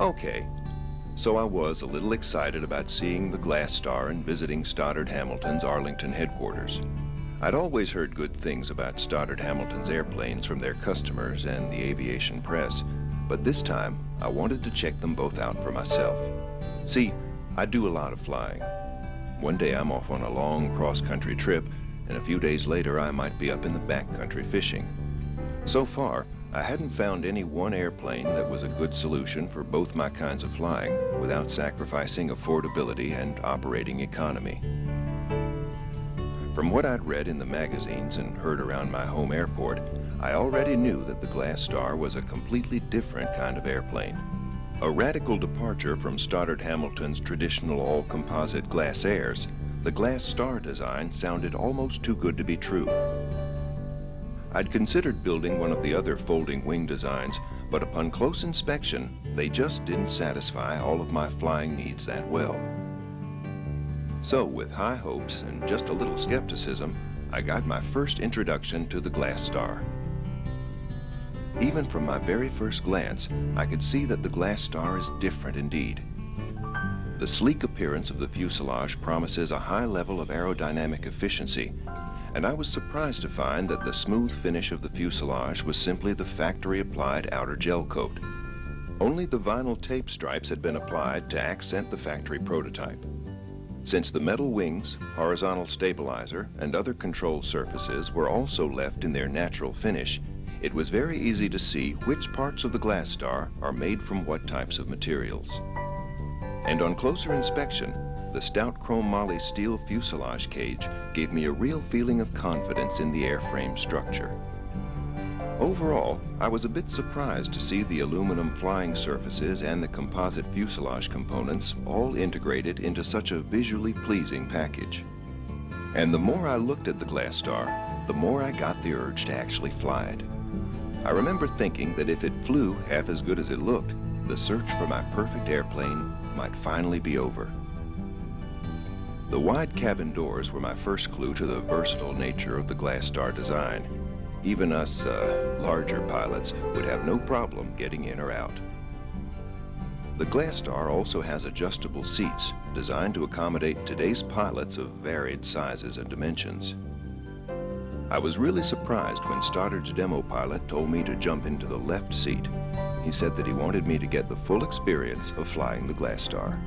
Okay, so I was a little excited about seeing the Glastar and visiting Stoddard Hamilton's Arlington headquarters. I'd always heard good things about Stoddard Hamilton's airplanes from their customers and the aviation press, but this time I wanted to check them both out for myself. See, I do a lot of flying. One day I'm off on a long cross-country trip, and a few days later I might be up in the backcountry fishing. So far, I hadn't found any one airplane that was a good solution for both my kinds of flying without sacrificing affordability and operating economy. From what I'd read in the magazines and heard around my home airport, I already knew that the Glastar was a completely different kind of airplane. A radical departure from Stoddard Hamilton's traditional all-composite Glassairs, the Glastar design sounded almost too good to be true. I'd considered building one of the other folding wing designs, but upon close inspection, they just didn't satisfy all of my flying needs that well. So, with high hopes and just a little skepticism, I got my first introduction to the Glastar. Even from my very first glance, I could see that the Glastar is different indeed. The sleek appearance of the fuselage promises a high level of aerodynamic efficiency, and I was surprised to find that the smooth finish of the fuselage was simply the factory-applied outer gel coat. Only the vinyl tape stripes had been applied to accent the factory prototype. Since the metal wings, horizontal stabilizer, and other control surfaces were also left in their natural finish, it was very easy to see which parts of the Glastar are made from what types of materials. And on closer inspection, the stout chrome moly steel fuselage cage gave me a real feeling of confidence in the airframe structure. Overall, I was a bit surprised to see the aluminum flying surfaces and the composite fuselage components all integrated into such a visually pleasing package. And the more I looked at the Glastar, the more I got the urge to actually fly it. I remember thinking that if it flew half as good as it looked, the search for my perfect airplane might finally be over. The wide cabin doors were my first clue to the versatile nature of the Glastar design. Even us larger pilots would have no problem getting in or out. The Glastar also has adjustable seats designed to accommodate today's pilots of varied sizes and dimensions. I was really surprised when Stoddard's demo pilot told me to jump into the left seat. He said that he wanted me to get the full experience of flying the Glastar.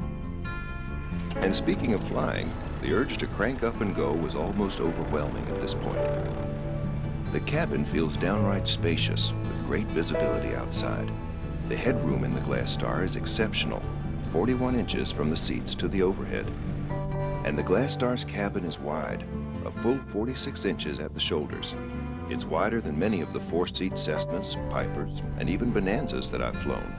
And speaking of flying, the urge to crank up and go was almost overwhelming at this point. The cabin feels downright spacious, with great visibility outside. The headroom in the Glastar is exceptional, 41 inches from the seats to the overhead. And the Glastar's cabin is wide, a full 46 inches at the shoulders. It's wider than many of the four-seat Cessnas, Pipers, and even Bonanzas that I've flown.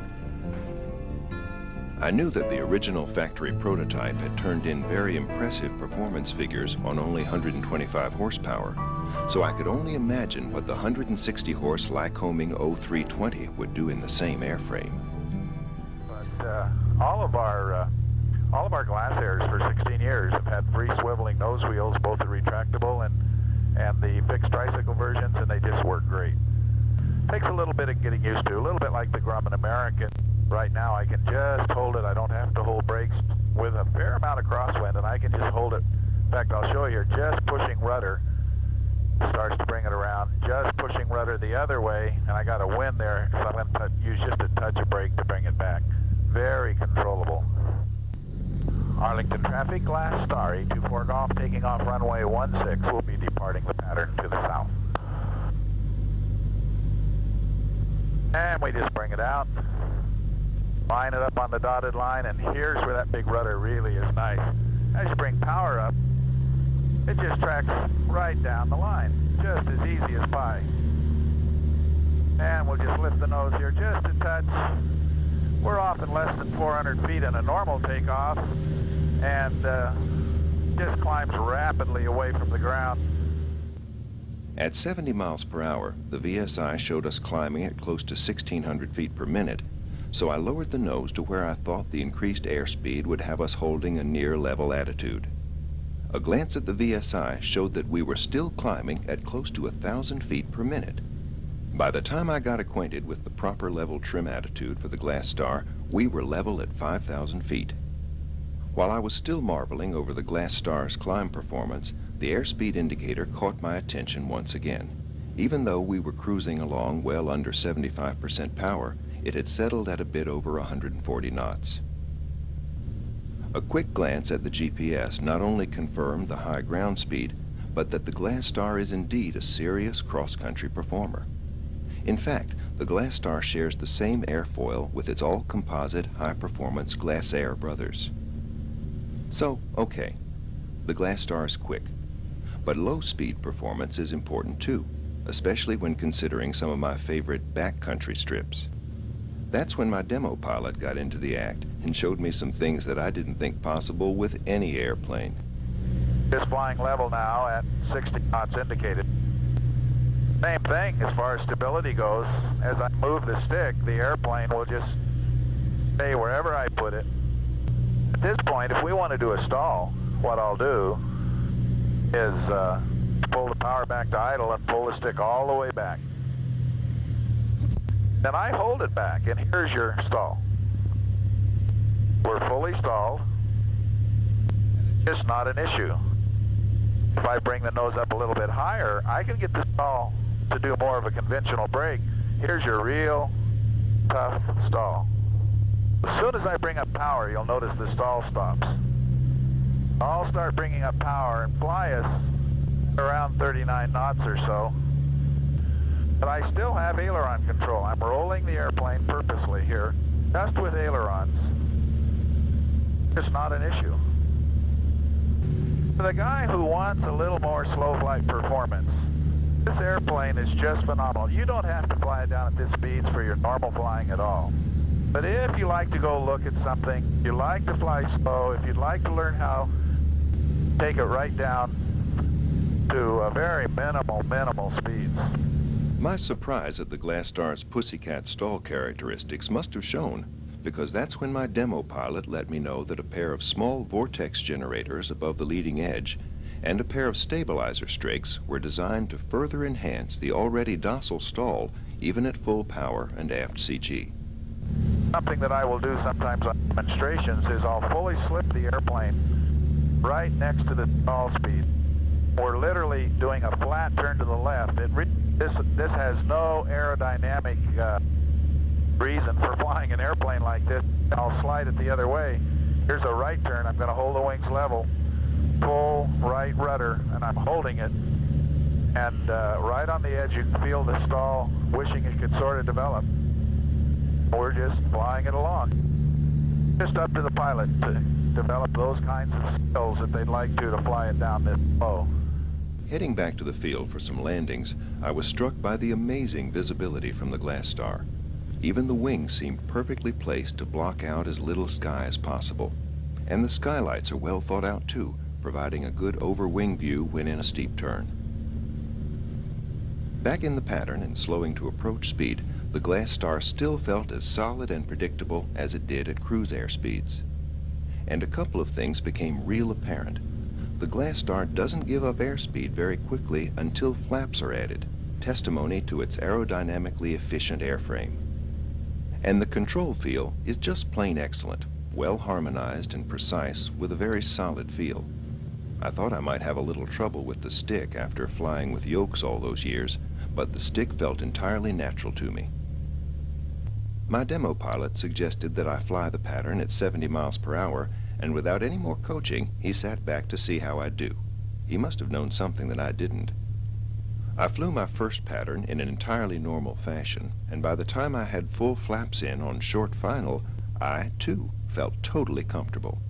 I knew that the original factory prototype had turned in very impressive performance figures on only 125 horsepower, so I could only imagine what the 160-horse Lycoming 0320 would do in the same airframe. But all of our Glassairs for 16 years have had free swiveling nose wheels, both the retractable and the fixed tricycle versions, and they just work great. Takes a little bit of getting used to, a little bit like the Grumman American. Right now I can just hold it. I don't have to hold brakes with a fair amount of crosswind, and I can just hold it. In fact, I'll show you here, just pushing rudder starts to bring it around, just pushing rudder the other way, and I got a wind there, so I'm going to use just a touch of brake to bring it back. Very controllable. Arlington traffic, Glastar, 824 Golf, taking off runway 16. We'll be departing the pattern to the south. And we just bring it out, line it up on the dotted line, and here's where that big rudder really is nice. As you bring power up, it just tracks right down the line, just as easy as pie. And we'll just lift the nose here just a touch. We're off in less than 400 feet in a normal takeoff, and just climbs rapidly away from the ground. At 70 miles per hour, the VSI showed us climbing at close to 1,600 feet per minute, so I lowered the nose to where I thought the increased airspeed would have us holding a near level attitude. A glance at the VSI showed that we were still climbing at close to 1,000 feet per minute. By the time I got acquainted with the proper level trim attitude for the Glastar, We were level at 5,000 feet. While I was still marveling over the Glastar's climb performance, the airspeed indicator caught my attention once again. Even though we were cruising along well under 75% power, it had settled at a bit over 140 knots. A quick glance at the GPS not only confirmed the high ground speed, but that the Glastar is indeed a serious cross-country performer. In fact, the Glastar shares the same airfoil with its all-composite high-performance Glastar brothers. So, okay, the Glastar is quick, but low-speed performance is important too, especially when considering some of my favorite backcountry strips. That's when my demo pilot got into the act and showed me some things that I didn't think possible with any airplane. Just flying level now at 60 knots indicated. Same thing as far as stability goes. As I move the stick, the airplane will just stay wherever I put it. At this point, if we want to do a stall, what I'll do is pull the power back to idle and pull the stick all the way back. Then I hold it back, and here's your stall. We're fully stalled. It's not an issue. If I bring the nose up a little bit higher, I can get the stall to do more of a conventional brake. Here's your real tough stall. As soon as I bring up power, you'll notice the stall stops. I'll start bringing up power and fly us around 39 knots or so. But I still have aileron control. I'm rolling the airplane purposely here, just with ailerons. It's not an issue. For the guy who wants a little more slow flight performance, this airplane is just phenomenal. You don't have to fly it down at this speeds for your normal flying at all. But if you like to go look at something, you like to fly slow, if you'd like to learn how to take it right down to a very minimal speeds. My surprise at the Glastar's pussycat stall characteristics must have shown, because that's when my demo pilot let me know that a pair of small vortex generators above the leading edge and a pair of stabilizer strakes were designed to further enhance the already docile stall even at full power and aft CG. Something that I will do sometimes on demonstrations is I'll fully slip the airplane right next to the stall speed. We're literally doing a flat turn to the left. This has no aerodynamic reason for flying an airplane like this. I'll slide it the other way. Here's a right turn. I'm going to hold the wings level, full right rudder, and I'm holding it. And right on the edge, you can feel the stall, wishing it could sort of develop. We're just flying it along. Just up to the pilot to develop those kinds of skills that they'd like to fly it down this low. Heading back to the field for some landings, I was struck by the amazing visibility from the Glastar. Even the wings seemed perfectly placed to block out as little sky as possible. And the skylights are well thought out too, providing a good over-wing view when in a steep turn. Back in the pattern and slowing to approach speed, the Glastar still felt as solid and predictable as it did at cruise air speeds. And a couple of things became real apparent. The Glastar doesn't give up airspeed very quickly until flaps are added, testimony to its aerodynamically efficient airframe. And the control feel is just plain excellent, well harmonized and precise with a very solid feel. I thought I might have a little trouble with the stick after flying with yokes all those years, but the stick felt entirely natural to me. My demo pilot suggested that I fly the pattern at 70 miles per hour, and without any more coaching, he sat back to see how I'd do. He must have known something that I didn't. I flew my first pattern in an entirely normal fashion, and by the time I had full flaps in on short final, I, too, felt totally comfortable.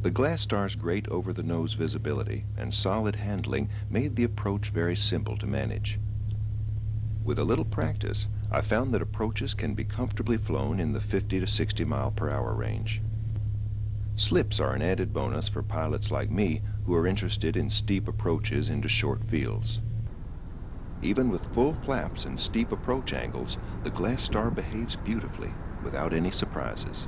The Glastar's great over-the-nose visibility and solid handling made the approach very simple to manage. With a little practice, I found that approaches can be comfortably flown in the 50 to 60 mile per hour range. Slips are an added bonus for pilots like me who are interested in steep approaches into short fields. Even with full flaps and steep approach angles, the Glastar behaves beautifully, without any surprises.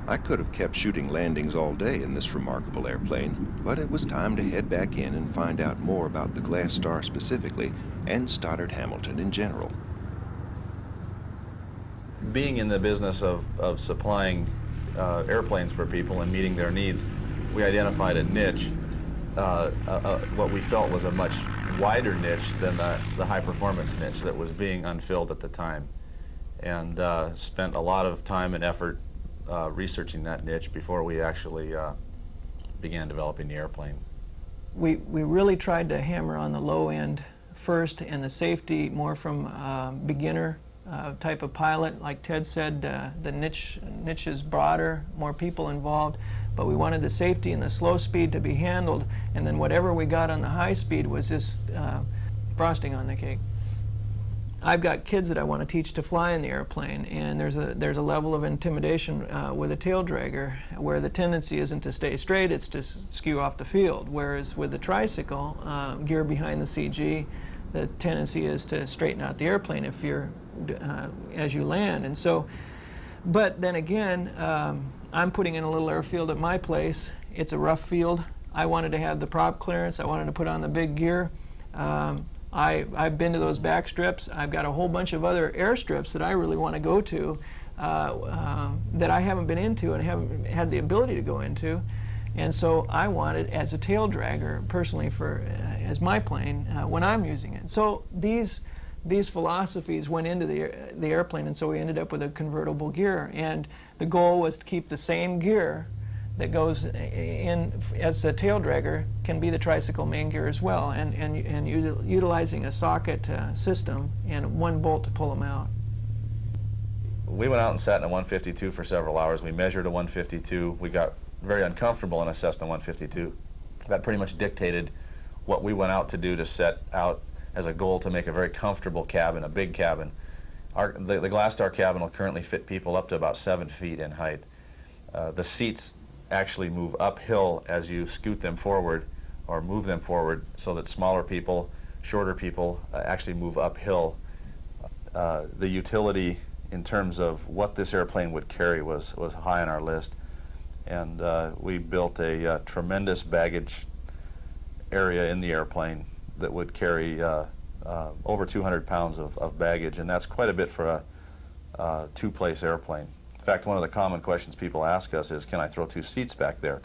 I could have kept shooting landings all day in this remarkable airplane, but it was time to head back in and find out more about the Glastar specifically and Stoddard Hamilton in general. being in the business of supplying airplanes for people and meeting their needs, we identified a niche, what we felt was a much wider niche than the high-performance niche that was being unfilled at the time, and spent a lot of time and effort researching that niche before we actually began developing the airplane. We really tried to hammer on the low end first, and the safety more from beginner type of pilot. Like Ted said, the niche is broader, more people involved, but we wanted the safety and the slow speed to be handled, and then whatever we got on the high speed was just frosting on the cake. I've got kids that I want to teach to fly in the airplane, and there's a level of intimidation with a tail dragger where the tendency isn't to stay straight, it's to skew off the field, whereas with the tricycle, gear behind the CG, the tendency is to straighten out the airplane if you're as you land. And so, but then again, I'm putting in a little airfield at my place. It's a rough field. I wanted to have the prop clearance. I wanted to put on the big gear. I've been to those back strips. I've got a whole bunch of other airstrips that I really want to go to that I haven't been into and haven't had the ability to go into. And so I want it as a tail dragger, personally, as my plane when I'm using it. So these philosophies went into the airplane, and so we ended up with a convertible gear. And the goal was to keep the same gear that goes in as a tail dragger can be the tricycle main gear as well, and utilizing a socket system and one bolt to pull them out. We went out and sat in a 152 for several hours. We measured a 152. We got very uncomfortable in a Cessna 152. That pretty much dictated what we went out to do, to set out as a goal to make a very comfortable cabin, a big cabin. The Glastar cabin will currently fit people up to about 7 feet in height. The seats actually move uphill as you scoot them forward or move them forward, so that smaller people, shorter people actually move uphill. The utility in terms of what this airplane would carry was high on our list, and we built a tremendous baggage area in the airplane that would carry over 200 pounds of baggage, and that's quite a bit for a two-place airplane. In fact, one of the common questions people ask us is, can I throw 2 seats back there?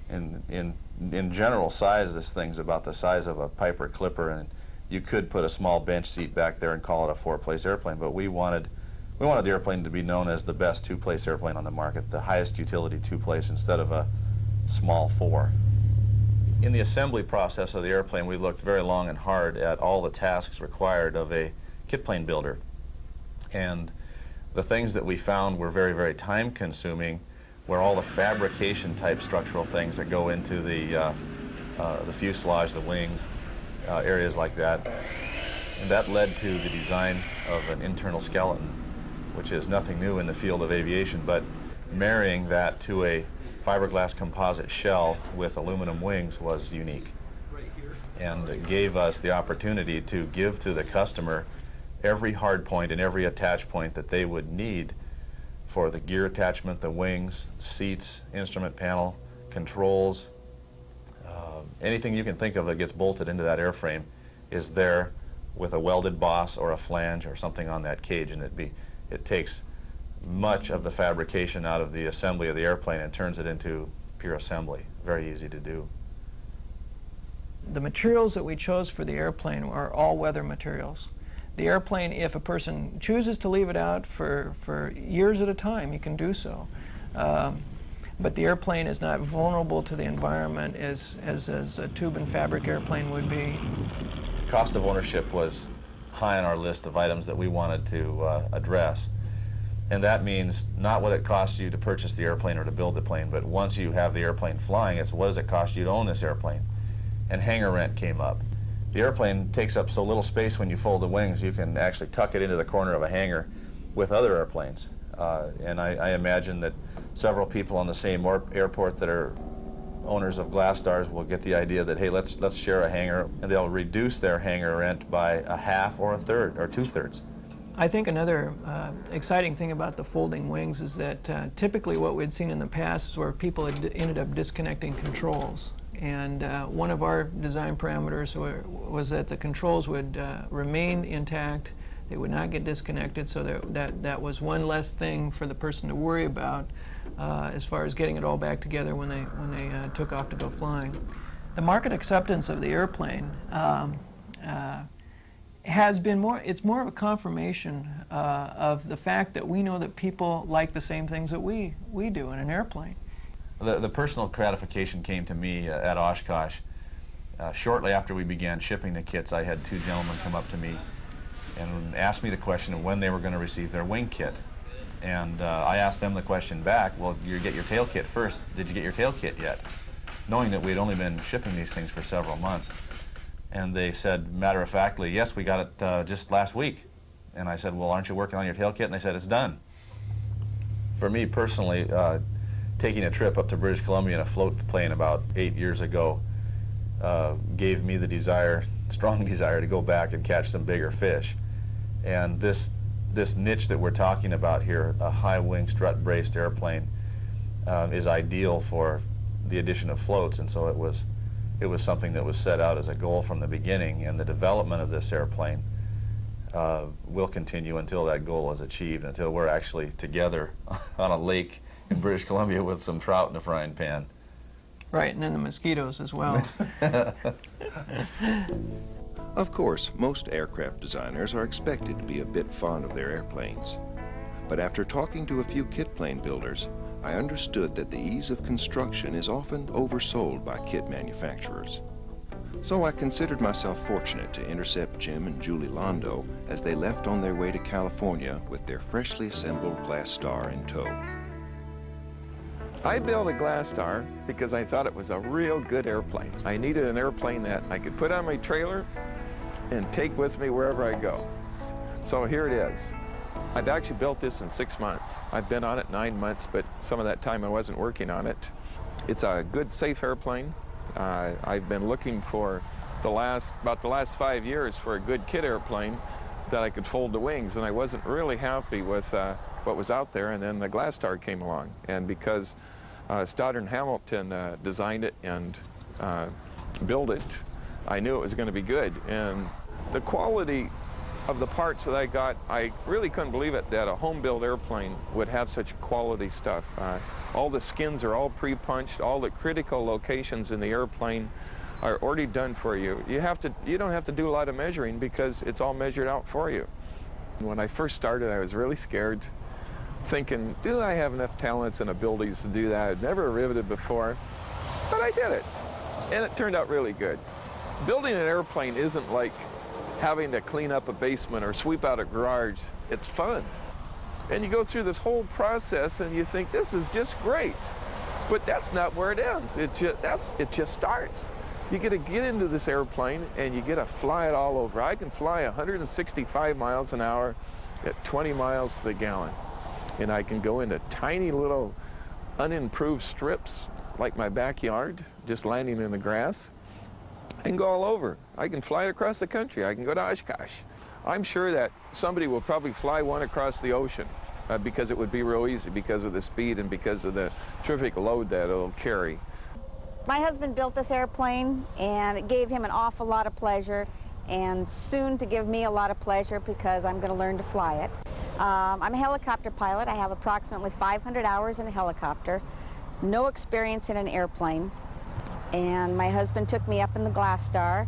In general size, this thing's about the size of a Piper Clipper, and you could put a small bench seat back there and call it a 4-place airplane, but we wanted the airplane to be known as the best 2-place airplane on the market, the highest utility 2-place instead of a small 4. In the assembly process of the airplane, we looked very long and hard at all the tasks required of a kit plane builder, and the things that we found were very, very time-consuming were all the fabrication type structural things that go into the fuselage, the wings, areas like that. And that led to the design of an internal skeleton, which is nothing new in the field of aviation, but marrying that to a fiberglass composite shell with aluminum wings was unique. And it gave us the opportunity to give to the customer every hard point and every attach point that they would need for the gear attachment, the wings, seats, instrument panel, controls. Anything you can think of that gets bolted into that airframe is there with a welded boss or a flange or something on that cage, and it takes much of the fabrication out of the assembly of the airplane and turns it into pure assembly. Very easy to do. The materials that we chose for the airplane are all-weather materials. The airplane, if a person chooses to leave it out for years at a time, you can do so. But the airplane is not vulnerable to the environment as a tube and fabric airplane would be. Cost of ownership was high on our list of items that we wanted to address. And that means not what it costs you to purchase the airplane or to build the plane, but once you have the airplane flying, it's what does it cost you to own this airplane? And hangar rent came up. The airplane takes up so little space when you fold the wings, you can actually tuck it into the corner of a hangar with other airplanes. And I imagine that several people on the same airport that are owners of Glastars will get the idea that, hey, let's share a hangar, and they'll reduce their hangar rent by a half or a third or 2/3. I think another exciting thing about the folding wings is that typically what we'd seen in the past is where people had ended up disconnecting controls. And one of our design parameters was that the controls would remain intact, They would not get disconnected, so that was one less thing for the person to worry about as far as getting it all back together when they took off to go flying. The market acceptance of the airplane has been it's more of a confirmation of the fact that we know that people like the same things that we do in an airplane. The personal gratification came to me at Oshkosh. Shortly after we began shipping the kits, I had two gentlemen come up to me and asked me the question of when they were going to receive their wing kit. And I asked them the question back, well, you get your tail kit first. Did you get your tail kit yet? Knowing that we'd only been shipping these things for several months. And they said, matter-of-factly, yes, we got it just last week. And I said, well, aren't you working on your tail kit? And they said, it's done. For me personally, taking a trip up to British Columbia in a float plane about 8 years ago gave me the desire, strong desire, to go back and catch some bigger fish. And this niche that we're talking about here, a high-wing strut-braced airplane, is ideal for the addition of floats, and so it was something that was set out as a goal from the beginning, and the development of this airplane will continue until that goal is achieved, until we're actually together on a lake in British Columbia with some trout in a frying pan. Right, and then the mosquitoes as well. Of course, most aircraft designers are expected to be a bit fond of their airplanes. But after talking to a few kit plane builders, I understood that the ease of construction is often oversold by kit manufacturers. So I considered myself fortunate to intercept Jim and Julie Londo as they left on their way to California with their freshly assembled Glastar in tow. I built a Glastar because I thought it was a real good airplane. I needed an airplane that I could put on my trailer and take with me wherever I go. So here it is. I've actually built this in 6 months. I've been on it 9 months, but some of that time I wasn't working on it. It's a good, safe airplane. I've been looking for about the last 5 years for a good kit airplane that I could fold the wings, and I wasn't really happy with what was out there, and then the Glastar came along. And because Stoddard and Hamilton designed it and built it, I knew it was going to be good. And the quality of the parts that I got, I really couldn't believe it that a home-built airplane would have such quality stuff. All the skins are all pre-punched. All the critical locations in the airplane are already done for you. You don't have to do a lot of measuring because it's all measured out for you. When I first started, I was really scared, thinking, do I have enough talents and abilities to do that? I'd never riveted before, but I did it, and it turned out really good. Building an airplane isn't like having to clean up a basement or sweep out a garage. It's fun. And you go through this whole process and you think, this is just great. But that's not where it ends. It just starts. You get to get into this airplane and you get to fly it all over. I can fly 165 miles an hour at 20 miles to the gallon. And I can go into tiny little unimproved strips like my backyard, just landing in the grass. I can go all over. I can fly it across the country. I can go to Oshkosh. I'm sure that somebody will probably fly one across the ocean because it would be real easy because of the speed and because of the terrific load that it'll carry. My husband built this airplane, and it gave him an awful lot of pleasure, and soon to give me a lot of pleasure because I'm going to learn to fly it. I'm a helicopter pilot. I have approximately 500 hours in a helicopter, no experience in an airplane. And my husband took me up in the Glastar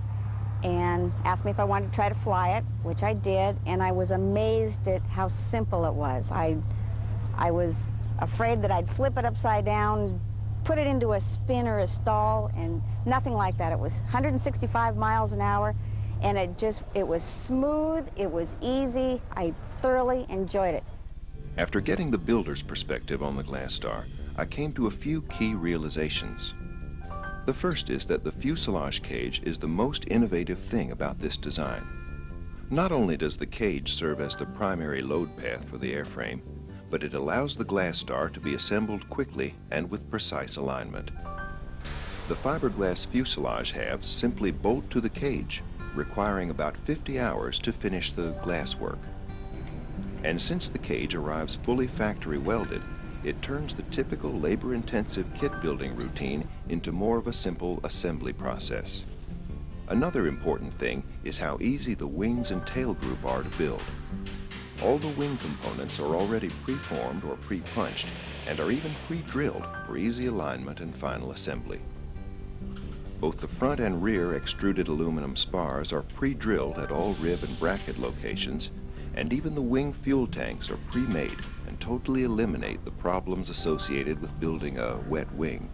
and asked me if I wanted to try to fly it, which I did, and I was amazed at how simple it was. I was afraid that I'd flip it upside down, put it into a spin or a stall, and nothing like that. It was 165 miles an hour, and it was smooth, it was easy. I thoroughly enjoyed it. After getting the builder's perspective on the Glastar, I came to a few key realizations. The first is that the fuselage cage is the most innovative thing about this design. Not only does the cage serve as the primary load path for the airframe, but it allows the Glastar to be assembled quickly and with precise alignment. The fiberglass fuselage halves simply bolt to the cage, requiring about 50 hours to finish the glass work. And since the cage arrives fully factory welded, it turns the typical labor-intensive kit building routine into more of a simple assembly process. Another important thing is how easy the wings and tail group are to build. All the wing components are already pre-formed or pre-punched and are even pre-drilled for easy alignment and final assembly. Both the front and rear extruded aluminum spars are pre-drilled at all rib and bracket locations, and even the wing fuel tanks are pre-made and totally eliminate the problems associated with building a wet wing.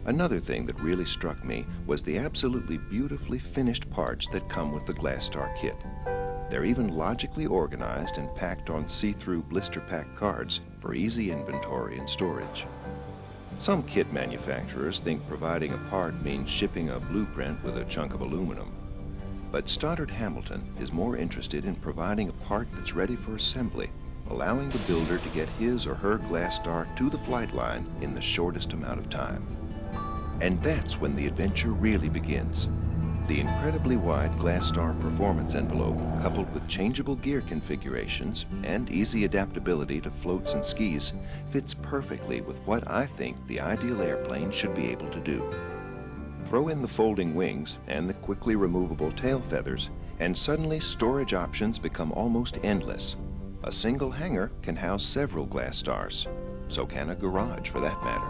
Another thing that really struck me was the absolutely beautifully finished parts that come with the Glastar kit. They're even logically organized and packed on see-through blister pack cards for easy inventory and storage. Some kit manufacturers think providing a part means shipping a blueprint with a chunk of aluminum. But Stoddard Hamilton is more interested in providing a part that's ready for assembly, allowing the builder to get his or her Glastar to the flight line in the shortest amount of time. And that's when the adventure really begins. The incredibly wide Glastar performance envelope, coupled with changeable gear configurations and easy adaptability to floats and skis, fits perfectly with what I think the ideal airplane should be able to do. Throw in the folding wings and the quickly removable tail feathers, and suddenly storage options become almost endless. A single hangar can house several Glastars. So can a garage, for that matter.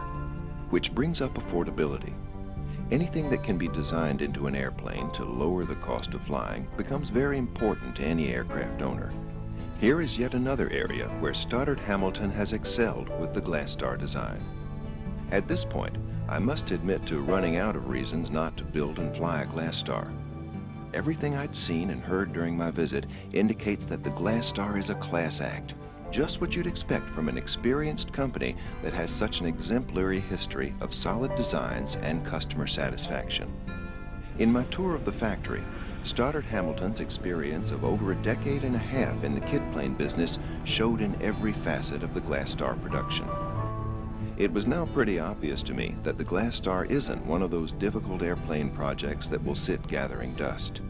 Which brings up affordability. Anything that can be designed into an airplane to lower the cost of flying becomes very important to any aircraft owner. Here is yet another area where Stoddard Hamilton has excelled with the Glastar design. At this point, I must admit to running out of reasons not to build and fly a Glastar. Everything I'd seen and heard during my visit indicates that the Glastar is a class act. Just what you'd expect from an experienced company that has such an exemplary history of solid designs and customer satisfaction. In my tour of the factory, Stoddard Hamilton's experience of over a decade and a half in the kit plane business showed in every facet of the Glastar production. It was now pretty obvious to me that the Glastar isn't one of those difficult airplane projects that will sit gathering dust.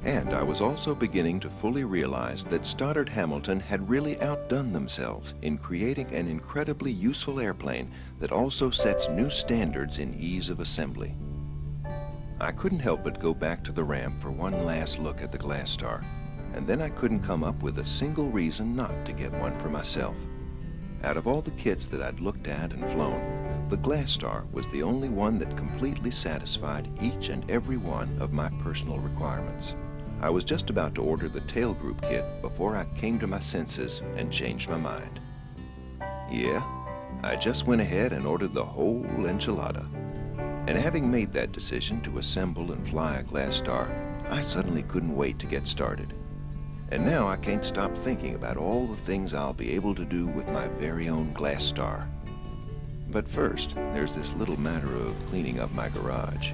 And I was also beginning to fully realize that Stoddard Hamilton had really outdone themselves in creating an incredibly useful airplane that also sets new standards in ease of assembly. I couldn't help but go back to the ramp for one last look at the Glastar, and then I couldn't come up with a single reason not to get one for myself. Out of all the kits that I'd looked at and flown, the Glastar was the only one that completely satisfied each and every one of my personal requirements. I was just about to order the tail group kit before I came to my senses and changed my mind. Yeah, I just went ahead and ordered the whole enchilada. And having made that decision to assemble and fly a Glastar, I suddenly couldn't wait to get started. And now I can't stop thinking about all the things I'll be able to do with my very own Glastar. But first, there's this little matter of cleaning up my garage.